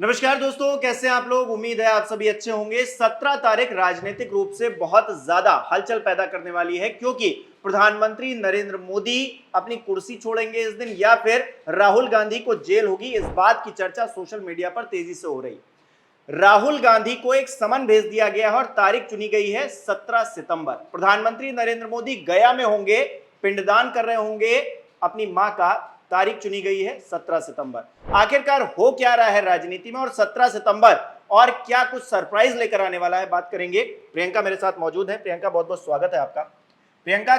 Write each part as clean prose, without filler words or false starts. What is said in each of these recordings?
नमस्कार दोस्तों, कैसे हैं आप लोग। उम्मीद है आप सभी अच्छे होंगे। 17 तारीख राजनीतिक रूप से बहुत ज्यादा हलचल पैदा करने वाली है, क्योंकि प्रधानमंत्री नरेंद्र मोदी अपनी कुर्सी छोड़ेंगे इस दिन या फिर राहुल गांधी को जेल होगी। इस बात की चर्चा सोशल मीडिया पर तेजी से हो रही। राहुल गांधी को एक समन भेज दिया गया है और तारीख चुनी गई है 17 सितंबर। प्रधानमंत्री नरेंद्र मोदी गया में होंगे, पिंडदान कर रहे होंगे अपनी मां का। तारीख चुनी गई है 17 सितंबर। आखिरकार हो क्या रहा है राजनीति में और 17 सितंबर और क्या कुछ सरप्राइज लेकर आने वाला है, बात करेंगे। प्रियंका मेरे साथ मौजूद है। प्रियंका, बहुत बहुत स्वागत है आपका। प्रियंका,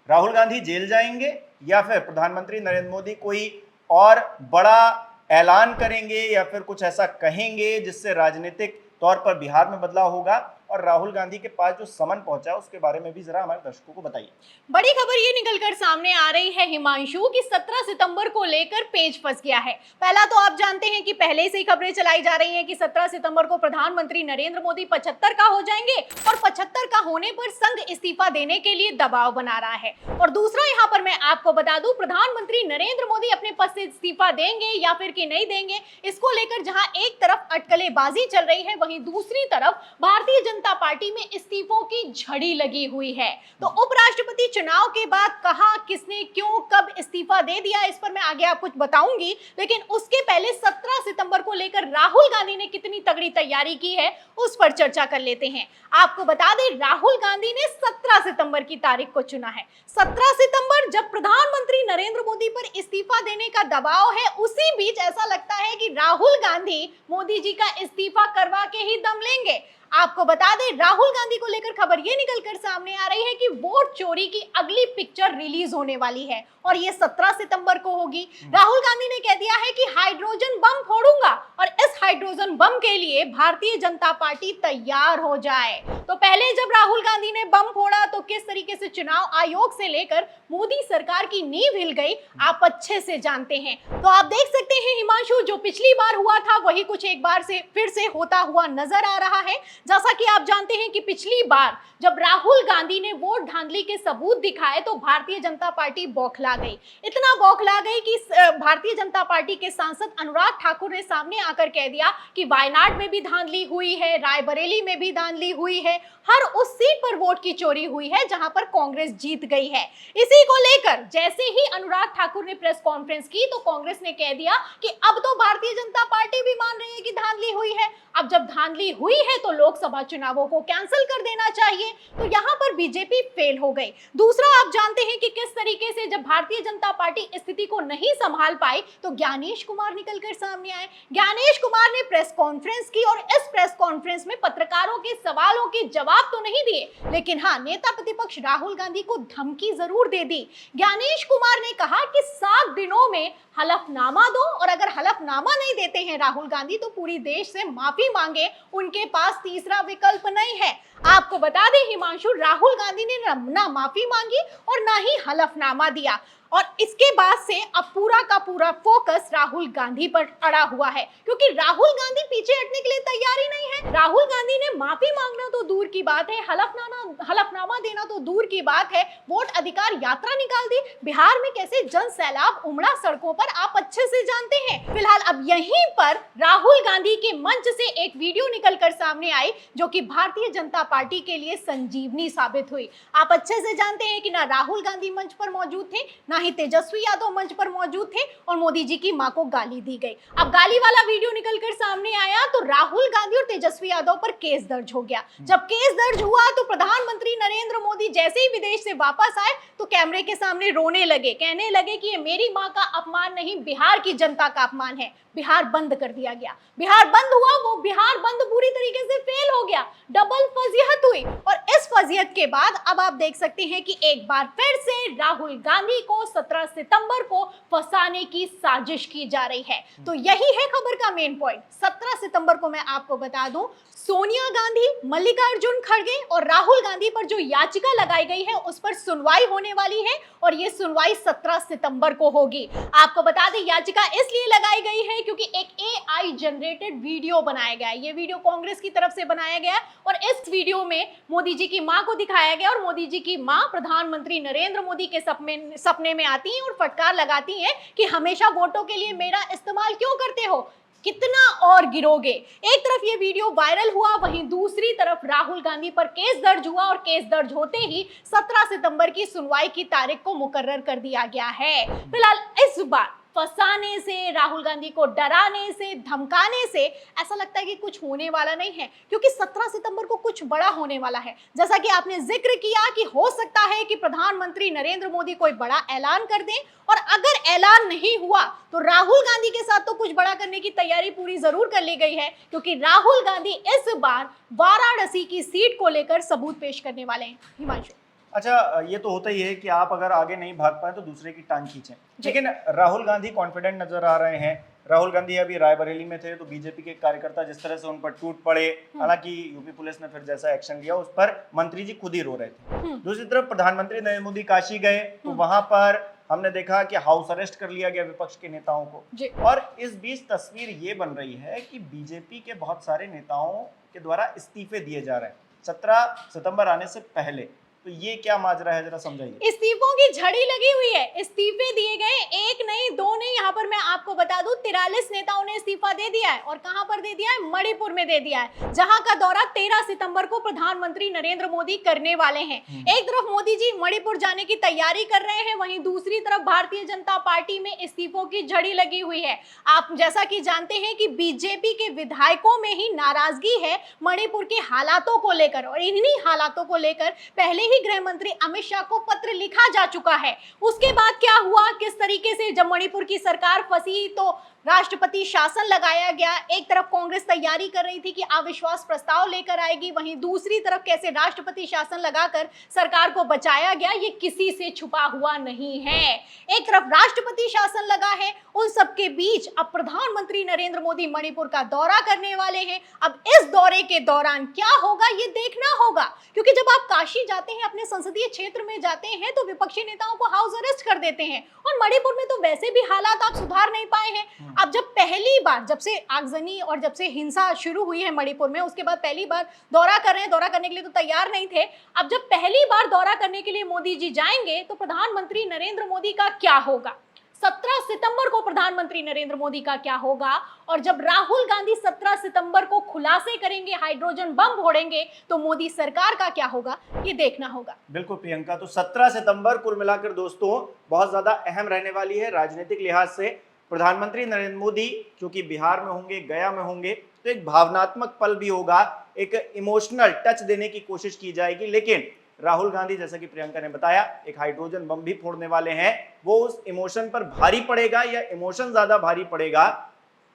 राहुल गांधी जेल जाएंगे या फिर प्रधानमंत्री नरेंद्र मोदी कोई और बड़ा ऐलान करेंगे या फिर कुछ ऐसा कहेंगे जिससे राजनीतिक तौर पर बिहार में बदलाव होगा? और राहुल गांधी के पास जो समन पहुंचा है उसके बारे में भी जरा हमारे दर्शकों को बताइए। बड़ी खबर ये निकलकर सामने आ रही है हिमांशु कि 17 सितंबर को लेकर पेच फंस गया है। पहला तो आप जानते हैं कि पहले से ही खबरें चलाई जा रही हैं कि 17 सितंबर को प्रधानमंत्री नरेंद्र मोदी 75 का हो जाएंगे और 75 का होने पर संघ इस्तीफा देने के लिए दबाव बना रहा है। और दूसरा, यहाँ पर मैं आपको बता दूं, प्रधानमंत्री नरेंद्र मोदी अपने पद से इस्तीफा देंगे या फिर कि नहीं देंगे, इसको लेकर जहां एक तरफ अटकलेबाजी चल रही है, वहीं दूसरी तरफ भारतीय जनता पार्टी में इस्तीफों की झड़ी लगी हुई है। तो उपराष्ट्रपति चुनाव के बाद कहां, किसने, क्यों, कब इस्तीफा दे दिया, इस पर मैं आगे आपको बताऊंगी। लेकिन उसके पहले 17 सितंबर को लेकर राहुल गांधी ने कितनी तगड़ी तैयारी की है उस पर चर्चा कर लेते हैं। आपको बता दें, राहुल गांधी ने 17 सितंबर की तारीख को चुना है। 17 सितंबर जब प्रधानमंत्री नरेंद्र मोदी पर इस्तीफा देने का दबाव है, उसी बीच ऐसा लगता है कि राहुल गांधी मोदी जी का इस्तीफा करवा के ही दम लेंगे। आपको बता दें, राहुल गांधी को लेकर खबर ये निकलकर सामने आ रही है कि वोट चोरी की अगली पिक्चर रिलीज होने वाली है और ये 17 सितंबर को होगी। राहुल गांधी ने कह दिया है कि हाइड्रोजन बम फोड़ूंगा और इस हाइड्रोजन बम के लिए भारतीय जनता पार्टी तैयार हो जाए। तो पहले जब राहुल गांधी ने बम फोड़ा तो किस तरीके से चुनाव आयोग से लेकर मोदी सरकार की नींव हिल गई, आप अच्छे से जानते हैं। तो आप देख सकते हैं हिमांशु, जो पिछली बार हुआ था वही कुछ एक बार से फिर से होता हुआ नजर आ रहा है। जैसा कि आप जानते हैं कि पिछली बार जब राहुल गांधी ने वोट धांधली के सबूत दिखाए तो भारतीय जनता पार्टी बौखला गई। इतना बौखला गई कि भारतीय जनता पार्टी के सांसद अनुराग ठाकुर ने सामने आकर कह दिया कि वायनाड में भी धांधली हुई है, रायबरेली में भी धांधली हुई है, हर उस सीट पर वोट की चोरी हुई है जहां पर कांग्रेस जीत गई है। इसी को लेकर जैसे ही अनुराग ठाकुर ने प्रेस कॉन्फ्रेंस की तो कांग्रेस ने कह दिया कि अब तो भारतीय जनता पार्टी भी मान रही है कि धांधली हुई है। अब जब धांधली हुई है तो लोकसभा चुनावों को कैंसिल कर देना चाहिए। तो यहां पर बीजेपी फेल हो गई। दूसरा, आप जानते हैं कि किस तरीके से जब भारतीय जनता पार्टी स्थिति को नहीं संभाल पाई तो ज्ञानेश कुमार निकलकर सामने आए। ज्ञानेश कुमार ने प्रेस कॉन्फ्रेंस की और इस प्रेस कॉन्फ्रेंस में पत्रकारों के सवालों के जवाब तो नहीं दिए, लेकिन हाँ, नेता प्रतिपक्ष राहुल गांधी को धमकी जरूर दे दी। ज्ञानेश कुमार ने कहा कि 7 दिनों में हलफनामा दो और अगर हलफनामा नहीं देते हैं राहुल गांधी तो पूरी देश से माफी मांगे, उनके पास तीसरा विकल्प नहीं है। आपको बता दें हिमांशु, राहुल गांधी ने ना माफी मांगी और ना ही हलफनामा दिया और इसके बाद से अब पूरा का पूरा फोकस राहुल गांधी पर अड़ा हुआ है, क्योंकि राहुल गांधी पीछे हटने के लिए तैयार ही नहीं है। राहुल गांधी ने माफी मांगना तो दूर की बात है, हलफनामा देना तो दूर की बात है, वोट अधिकार यात्रा निकाल दी। बिहार में कैसे जन सैलाब उमड़ा सड़कों पर, आप अच्छे से जानते हैं। फिलहाल अब यहीं पर राहुल गांधी के मंच से एक वीडियो निकलकर सामने आई जो कि भारतीय जनता पार्टी के लिए संजीवनी साबित हुई। आप अच्छे से जानते हैं कि ना राहुल गांधी मंच पर मौजूद थे, ना ही तेजस्वी यादव मंच पर मौजूद थे और मोदी जी की मां को गाली दी गई। अब गाली वाला वीडियो निकलकर सामने आया तो राहुल गांधी और तेजस्वी यादव पर केस दर्ज हो गया। जब केस दर्ज हुआ तो प्रधानमंत्री नरेंद्र मोदी जैसे ही विदेश से वापस आए तो कैमरे के सामने रोने लगे, कहने लगे कि ये मेरी मां का अपमान नहीं, बिहार की जनता का अपमान है। बिहार बंद कर दिया गया। बिहार बंद हुआ, वो बिहार बंद पूरी तरीके से फेल हो गया, डबल फजीहत हुई और इस फजीहत के बाद अब आप देख सकते हैं कि एक बार फिर से राहुल गांधी को 17 सितंबर को फंसाने की साजिश की जा रही है। तो यही है खबर का मेन पॉइंट। 17 सितंबर को मैं आपको बता दूं, सोनिया गांधी, मल्लिकार्जुन खड़गे और राहुल गांधी पर जो याचिका लगाई गई है उस पर सुनवाई होने वाली है और ये सुनवाई 17 सितंबर को होगी। आपको बता दें, याचिका इसलिए लगाई गई है क्योंकि एक AI जनरेटेड वीडियो बनाया गया है। ये वीडियो कांग्रेस की तरफ से बनाया गया और इस वीडियो में मोदी जी की मां को दिखाया गया और मोदी जी की मां प्रधानमंत्री नरेंद्र मोदी के सपने में आती हैं और फटकार लगाती हैं कि हमेशा वोटों के लिए मेरा इस्तेमाल क्यों करते हो, कितना और गिरोगे। एक तरफ ये वीडियो वायरल हुआ, वहीं दूसरी तरफ राहुल गांधी पर केस दर्ज हुआ और केस दर्ज होते ही 17 सितंबर की सुनवाई की तारीख को मुकर्रर कर दिया गया है। फिलहाल इस बार फंसाने से, राहुल गांधी को डराने से, धमकाने से ऐसा लगता है कि कुछ होने वाला नहीं है, क्योंकि 17 सितंबर को कुछ बड़ा होने वाला है। जैसा कि आपने जिक्र किया कि हो सकता है कि प्रधानमंत्री नरेंद्र मोदी कोई बड़ा ऐलान कर दें, और अगर ऐलान नहीं हुआ तो राहुल गांधी के साथ तो कुछ बड़ा करने की तैयारी पूरी जरूर कर ली गई है, क्योंकि राहुल गांधी इस बार वाराणसी की सीट को लेकर सबूत पेश करने वाले हैं। हिमांशु, अच्छा, ये तो होता ही है कि आप अगर आगे नहीं भाग पाए तो दूसरे की टांग खींचें, लेकिन राहुल गांधी कॉन्फिडेंट नजर आ रहे हैं। राहुल गांधी अभी रायबरेली में थे तो बीजेपी के कार्यकर्ता जिस तरह से उन पर टूट पड़े, हालांकि यूपी पुलिस ने फिर जैसा एक्शन लिया उस पर मंत्री जी खुद ही रो रहे थे। दूसरी तरफ प्रधानमंत्री नरेंद्र मोदी काशी गए तो वहां पर हमने देखा कि हाउस अरेस्ट कर लिया गया विपक्ष के नेताओं को। और इस बीच तस्वीर ये बन रही है कि बीजेपी के बहुत सारे नेताओं के द्वारा इस्तीफे दिए जा रहे हैं 17 सितंबर आने से पहले। तो ये क्या माजरा है, जरा समझाइए। इस्तीफों की झड़ी लगी हुई है, इस्तीफे दिए गए, एक नहीं दो नहीं, यहाँ पर मैं आपको बता दूं 43 नेताओं ने इस्तीफा दे दिया है। और कहां पर दे दिया है? मणिपुर में दे दिया है, जहां का दौरा 13 सितंबर को प्रधानमंत्री नरेंद्र मोदी करने वाले हैं। एक तरफ मोदी जी मणिपुर जाने की तैयारी कर रहे हैं, वहीं दूसरी तरफ भारतीय जनता पार्टी में इस्तीफों की झड़ी लगी हुई है। आप जैसा कि जानते हैं कि बीजेपी के विधायकों में ही नाराजगी है मणिपुर के हालातों को लेकर, और इन्हीं हालातों को लेकर पहले ही गृह मंत्री अमित शाह को पत्र लिखा जा चुका है। उसके बाद क्या हुआ, किस तरीके से जब मणिपुर की सरकार फंसी तो राष्ट्रपति शासन लगाया गया। एक तरफ कांग्रेस तैयारी कर रही थी कि अविश्वास प्रस्ताव लेकर आएगी, वहीं दूसरी तरफ कैसे राष्ट्रपति शासन लगाकर सरकार को बचाया गया, ये किसी से छुपा हुआ नहीं है। एक तरफ राष्ट्रपति शासन लगा है, उन सबके बीच अब प्रधानमंत्री नरेंद्र मोदी मणिपुर का दौरा करने वाले हैं। अब इस दौरे के दौरान क्या होगा ये देखना होगा, क्योंकि जब आप काशी जाते हैं, अपने संसदीय क्षेत्र में जाते हैं, तो विपक्षी नेताओं को हाउस अरेस्ट कर देते हैं, और मणिपुर में तो वैसे भी हालात आप सुधार नहीं पाए हैं। अब जब पहली बार, जब से आगजनी और जब से हिंसा शुरू हुई है मणिपुर में, उसके बाद पहली बार दौरा कर रहे हैं, दौरा करने के लिए तो तैयार नहीं थे। अब जब पहली बार दौरा करने के लिए मोदी जी जाएंगे तो प्रधानमंत्री नरेंद्र मोदी का क्या होगा, 17 सितंबर को प्रधानमंत्री नरेंद्र मोदी का क्या होगा, और जब राहुल गांधी 17 सितंबर को खुलासे करेंगे, हाइड्रोजन बम फोड़ेंगे, तो मोदी सरकार का क्या होगा, ये देखना होगा। बिल्कुल प्रियंका, तो 17 सितंबर कुल मिलाकर दोस्तों बहुत ज्यादा अहम रहने वाली है राजनीतिक लिहाज से। प्रधानमंत्री नरेंद्र मोदी क्योंकि बिहार में होंगे, गया में होंगे, तो एक भावनात्मक पल भी होगा, एक इमोशनल टच देने की कोशिश की जाएगी। लेकिन राहुल गांधी, जैसा कि प्रियंका ने बताया, एक हाइड्रोजन बम भी फोड़ने वाले हैं। वो उस इमोशन पर भारी पड़ेगा या इमोशन ज्यादा भारी पड़ेगा,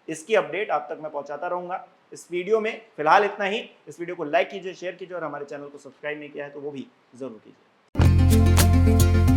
इसकी अपडेट आप तक मैं पहुंचाता रहूंगा। इस वीडियो में फिलहाल इतना ही। इस वीडियो को लाइक कीजिए, शेयर कीजिए, और हमारे चैनल को सब्सक्राइब नहीं किया है तो वो भी जरूर कीजिए।